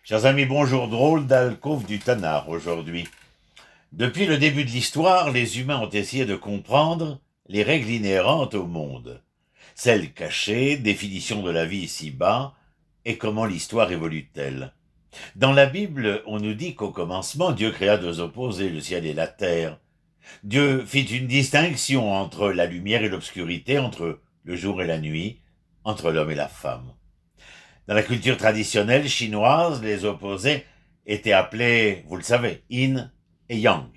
Chers amis, bonjour, drôle d'alcôve du Tanard aujourd'hui. Depuis le début de l'histoire, les humains ont essayé de comprendre les règles inhérentes au monde. Celles cachées, définition de la vie ici-bas, et comment l'histoire évolue-t-elle. Dans la Bible, on nous dit qu'au commencement, Dieu créa deux opposés, le ciel et la terre. Dieu fit une distinction entre la lumière et l'obscurité, entre le jour et la nuit, entre l'homme et la femme. Dans la culture traditionnelle chinoise, les opposés étaient appelés, vous le savez, yin et yang,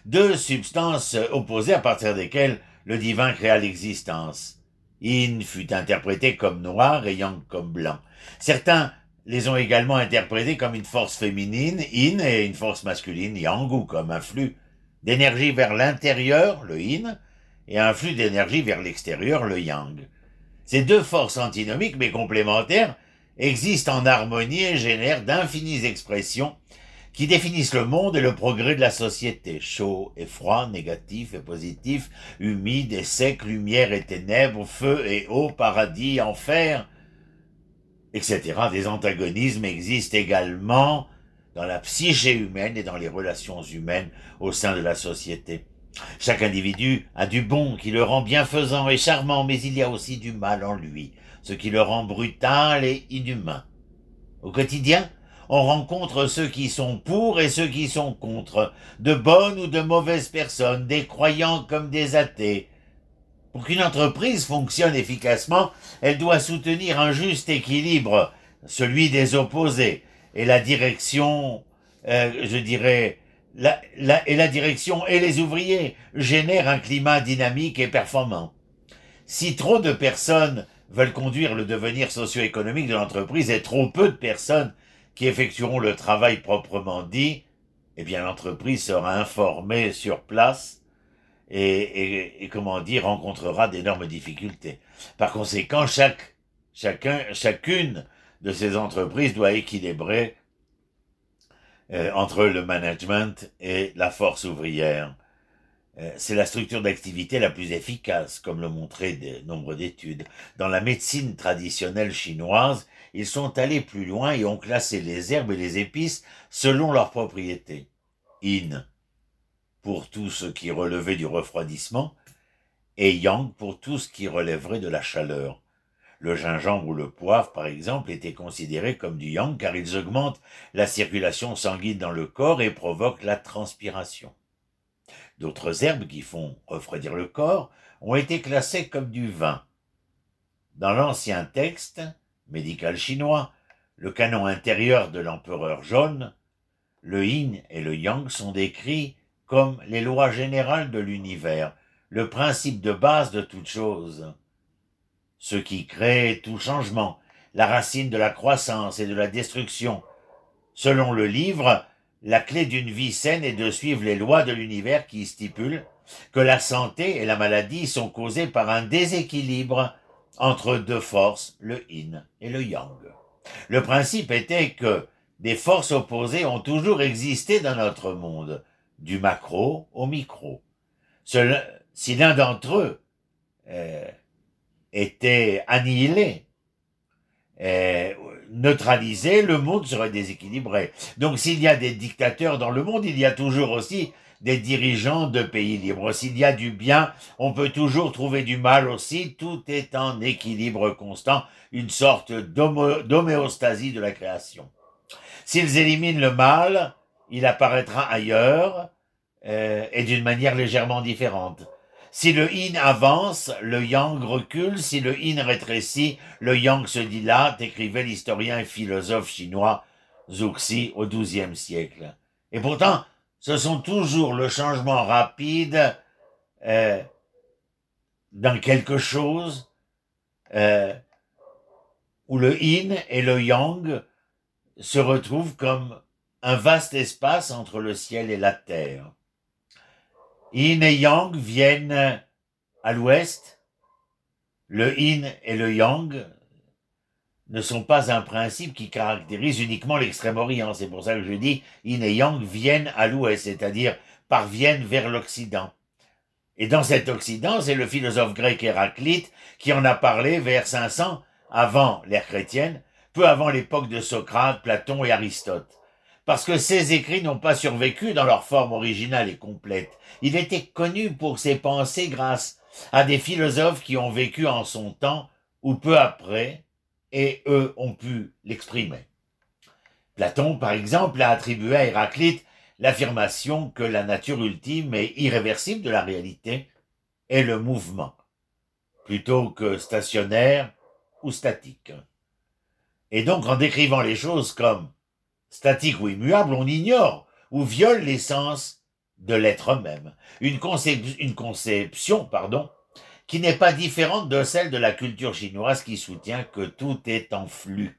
deux substances opposées à partir desquelles le divin créa l'existence. Yin fut interprété comme noir et yang comme blanc. Certains les ont également interprétés comme une force féminine, yin, et une force masculine, yang, ou comme un flux d'énergie vers l'intérieur, le yin, et un flux d'énergie vers l'extérieur, le yang. Ces deux forces antinomiques mais complémentaires existent en harmonie et génèrent d'infinies expressions qui définissent le monde et le progrès de la société. Chaud et froid, négatif et positif, humide et sec, lumière et ténèbres, feu et eau, paradis, enfer, etc. Des antagonismes existent également dans la psyché humaine et dans les relations humaines au sein de la société. Chaque individu a du bon qui le rend bienfaisant et charmant, mais il y a aussi du mal en lui, ce qui le rend brutal et inhumain. Au quotidien, on rencontre ceux qui sont pour et ceux qui sont contre, de bonnes ou de mauvaises personnes, des croyants comme des athées. Pour qu'une entreprise fonctionne efficacement, elle doit soutenir un juste équilibre, celui des opposés, et la direction, la direction et les ouvriers génèrent un climat dynamique et performant. Si trop de personnes veulent conduire le devenir socio-économique de l'entreprise et trop peu de personnes qui effectueront le travail proprement dit, eh bien l'entreprise sera informée sur place et rencontrera d'énormes difficultés. Par conséquent, chacune de ces entreprises doit équilibrer entre le management et la force ouvrière. C'est la structure d'activité la plus efficace, comme le montraient de nombreuses études. Dans la médecine traditionnelle chinoise, ils sont allés plus loin et ont classé les herbes et les épices selon leurs propriétés. Yin, pour tout ce qui relevait du refroidissement, et yang pour tout ce qui relèverait de la chaleur. Le gingembre ou le poivre, par exemple, étaient considérés comme du yang car ils augmentent la circulation sanguine dans le corps et provoquent la transpiration. D'autres herbes qui font refroidir le corps ont été classées comme du vin. Dans l'ancien texte médical chinois, le canon intérieur de l'empereur jaune, le yin et le yang sont décrits comme les lois générales de l'univers, le principe de base de toute chose, ce qui crée tout changement, la racine de la croissance et de la destruction. Selon le livre, la clé d'une vie saine est de suivre les lois de l'univers qui stipulent que la santé et la maladie sont causées par un déséquilibre entre deux forces, le yin et le yang. Le principe était que des forces opposées ont toujours existé dans notre monde, du macro au micro. Si l'un d'entre eux était annihilé, neutralisé, le monde serait déséquilibré. Donc s'il y a des dictateurs dans le monde, il y a toujours aussi des dirigeants de pays libres. S'il y a du bien, on peut toujours trouver du mal aussi. Tout est en équilibre constant, une sorte d'homéostasie de la création. S'ils éliminent le mal, il apparaîtra ailleurs et d'une manière légèrement différente. Si le yin avance, le yang recule. Si le yin rétrécit, le yang se dilate, écrivait l'historien et philosophe chinois Zhuxi au XIIe siècle. Et pourtant, ce sont toujours le changement rapide dans quelque chose où le yin et le yang se retrouvent comme un vaste espace entre le ciel et la terre. Yin et yang viennent à l'ouest. Le yin et le yang ne sont pas un principe qui caractérise uniquement l'Extrême-Orient. C'est pour ça que je dis yin et yang viennent à l'ouest, c'est-à-dire parviennent vers l'Occident. Et dans cet Occident, c'est le philosophe grec Héraclite qui en a parlé vers 500 avant l'ère chrétienne, peu avant l'époque de Socrate, Platon et Aristote, parce que ces écrits n'ont pas survécu dans leur forme originale et complète. Il était connu pour ses pensées grâce à des philosophes qui ont vécu en son temps ou peu après, et eux ont pu l'exprimer. Platon, par exemple, a attribué à Héraclite l'affirmation que la nature ultime et irréversible de la réalité est le mouvement, plutôt que stationnaire ou statique. Et donc, en décrivant les choses comme statiques ou immuables, on ignore ou viole l'essence de l'être même. Une conception, qui n'est pas différente de celle de la culture chinoise qui soutient que tout est en flux.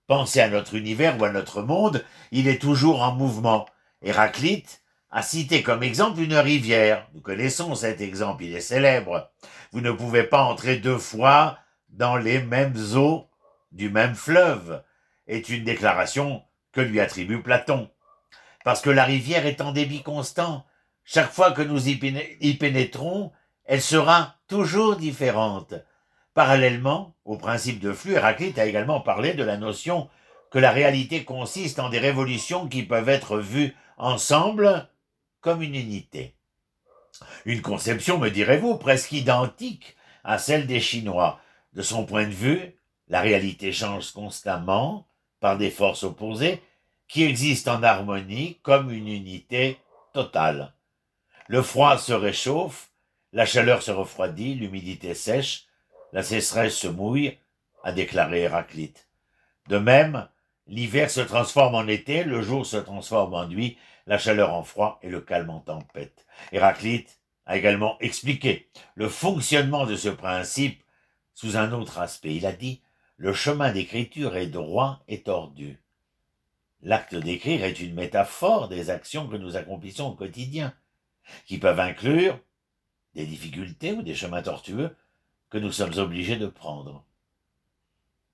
Pensez à notre univers ou à notre monde, il est toujours en mouvement. Héraclite a cité comme exemple une rivière. Nous connaissons cet exemple, il est célèbre. Vous ne pouvez pas entrer deux fois dans les mêmes eaux du même fleuve, est une déclaration que lui attribue Platon. Parce que la rivière est en débit constant. Chaque fois que nous y pénétrons, elle sera toujours différente. Parallèlement au principe de flux, Héraclite a également parlé de la notion que la réalité consiste en des révolutions qui peuvent être vues ensemble comme une unité. Une conception, me direz-vous, presque identique à celle des Chinois. De son point de vue, la réalité change constamment par des forces opposées qui existent en harmonie comme une unité totale. Le froid se réchauffe, la chaleur se refroidit, l'humidité sèche, la sécheresse se mouille, a déclaré Héraclite. De même, l'hiver se transforme en été, le jour se transforme en nuit, la chaleur en froid et le calme en tempête. Héraclite a également expliqué le fonctionnement de ce principe sous un autre aspect. Il a dit « Le chemin d'écriture est droit et tordu ». L'acte d'écrire est une métaphore des actions que nous accomplissons au quotidien, qui peuvent inclure des difficultés ou des chemins tortueux que nous sommes obligés de prendre.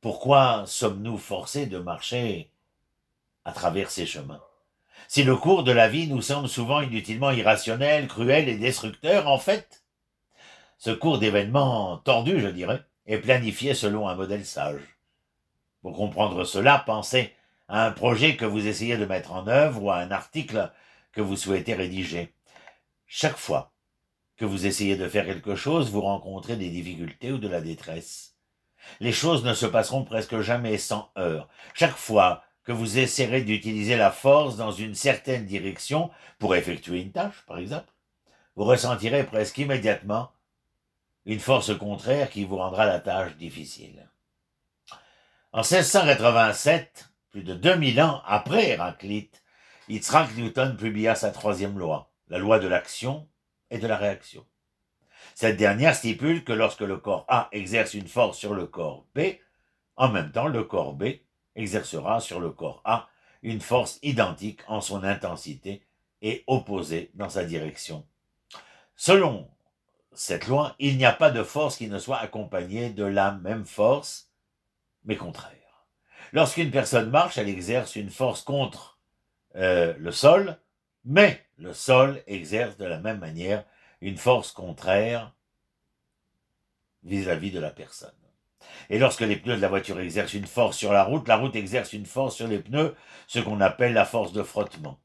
Pourquoi sommes-nous forcés de marcher à travers ces chemins? Si le cours de la vie nous semble souvent inutilement irrationnel, cruel et destructeur, en fait, ce cours d'événements tordus, je dirais, est planifié selon un modèle sage. Pour comprendre cela, pensez à un projet que vous essayez de mettre en œuvre ou à un article que vous souhaitez rédiger. Chaque fois que vous essayez de faire quelque chose, vous rencontrez des difficultés ou de la détresse. Les choses ne se passeront presque jamais sans heurts. Chaque fois que vous essaierez d'utiliser la force dans une certaine direction pour effectuer une tâche, par exemple, vous ressentirez presque immédiatement une force contraire qui vous rendra la tâche difficile. En 1687, plus de 2000 ans après Héraclite, Isaac Newton publia sa troisième loi, la loi de l'action et de la réaction. Cette dernière stipule que lorsque le corps A exerce une force sur le corps B, en même temps le corps B exercera sur le corps A une force identique en son intensité et opposée dans sa direction. Selon cette loi, il n'y a pas de force qui ne soit accompagnée de la même force, mais contraire. Lorsqu'une personne marche, elle exerce une force contre le sol, mais le sol exerce de la même manière une force contraire vis-à-vis de la personne. Et lorsque les pneus de la voiture exercent une force sur la route exerce une force sur les pneus, ce qu'on appelle la force de frottement.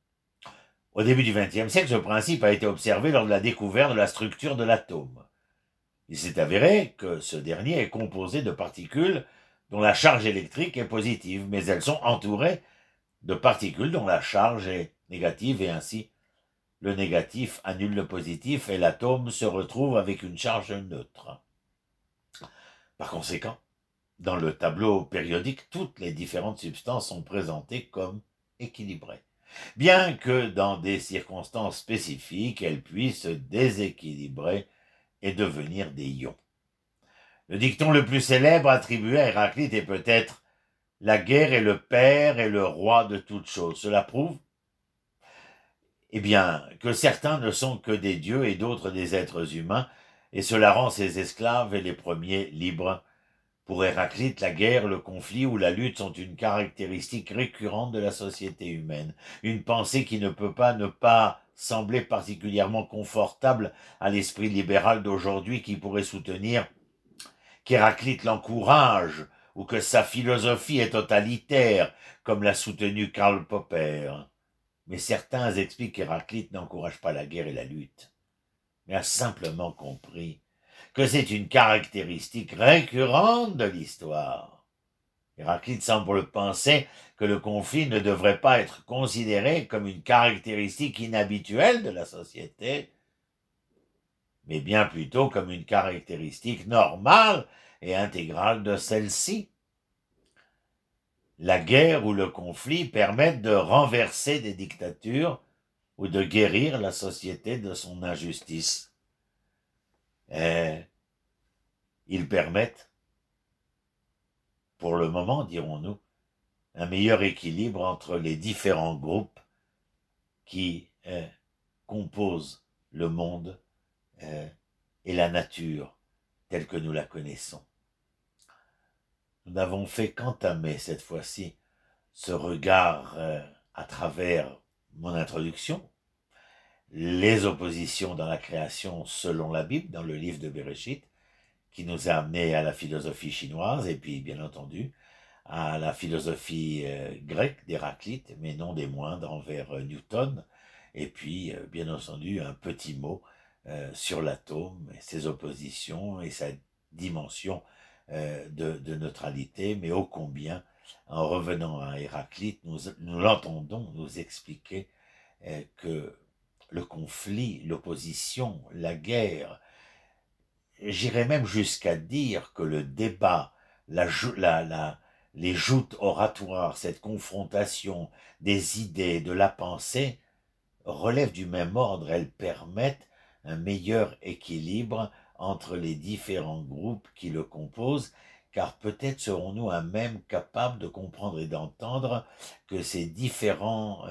Au début du XXe siècle, ce principe a été observé lors de la découverte de la structure de l'atome. Il s'est avéré que ce dernier est composé de particules dont la charge électrique est positive, mais elles sont entourées de particules dont la charge est négative et ainsi le négatif annule le positif et l'atome se retrouve avec une charge neutre. Par conséquent, dans le tableau périodique, toutes les différentes substances sont présentées comme équilibrées, bien que dans des circonstances spécifiques, elles puissent se déséquilibrer et devenir des ions. Le dicton le plus célèbre attribué à Héraclite est peut-être « La guerre est le père et le roi de toutes choses ». Cela prouve que certains ne sont que des dieux et d'autres des êtres humains, et cela rend ses esclaves et les premiers libres. Pour Héraclite, la guerre, le conflit ou la lutte sont une caractéristique récurrente de la société humaine, une pensée qui ne peut pas ne pas sembler particulièrement confortable à l'esprit libéral d'aujourd'hui qui pourrait soutenir qu'Héraclite l'encourage ou que sa philosophie est totalitaire, comme l'a soutenu Karl Popper. Mais certains expliquent qu'Héraclite n'encourage pas la guerre et la lutte, mais a simplement compris que c'est une caractéristique récurrente de l'histoire. Héraclite semble penser que le conflit ne devrait pas être considéré comme une caractéristique inhabituelle de la société, mais bien plutôt comme une caractéristique normale et intégrale de celle-ci. La guerre ou le conflit permettent de renverser des dictatures ou de guérir la société de son injustice. Et ils permettent, pour le moment, dirons-nous, un meilleur équilibre entre les différents groupes qui composent le monde et la nature telle que nous la connaissons. Nous n'avons fait qu'entamer cette fois-ci ce regard à travers mon introduction, les oppositions dans la création selon la Bible, dans le livre de Bereshit, qui nous a amenés à la philosophie chinoise et puis bien entendu à la philosophie grecque d'Héraclite, mais non des moindres envers Newton, et puis bien entendu un petit mot sur l'atome, ses oppositions et sa dimension de neutralité, mais ô combien, en revenant à Héraclite, nous l'entendons nous expliquer que le conflit, l'opposition, la guerre, j'irais même jusqu'à dire que le débat, les joutes oratoires, cette confrontation des idées, de la pensée, relèvent du même ordre. Elles permettent un meilleur équilibre entre les différents groupes qui le composent, car peut-être serons-nous à même capables de comprendre et d'entendre que ces différentes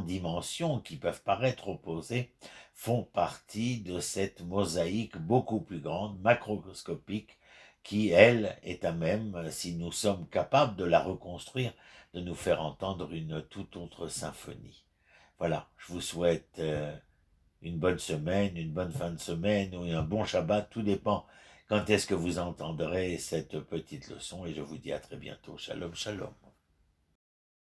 dimensions qui peuvent paraître opposées font partie de cette mosaïque beaucoup plus grande, macroscopique, qui, elle, est à même, si nous sommes capables de la reconstruire, de nous faire entendre une toute autre symphonie. Voilà, je vous souhaite une bonne semaine, une bonne fin de semaine ou un bon Shabbat, tout dépend quand est-ce que vous entendrez cette petite leçon et je vous dis à très bientôt. Shalom, shalom.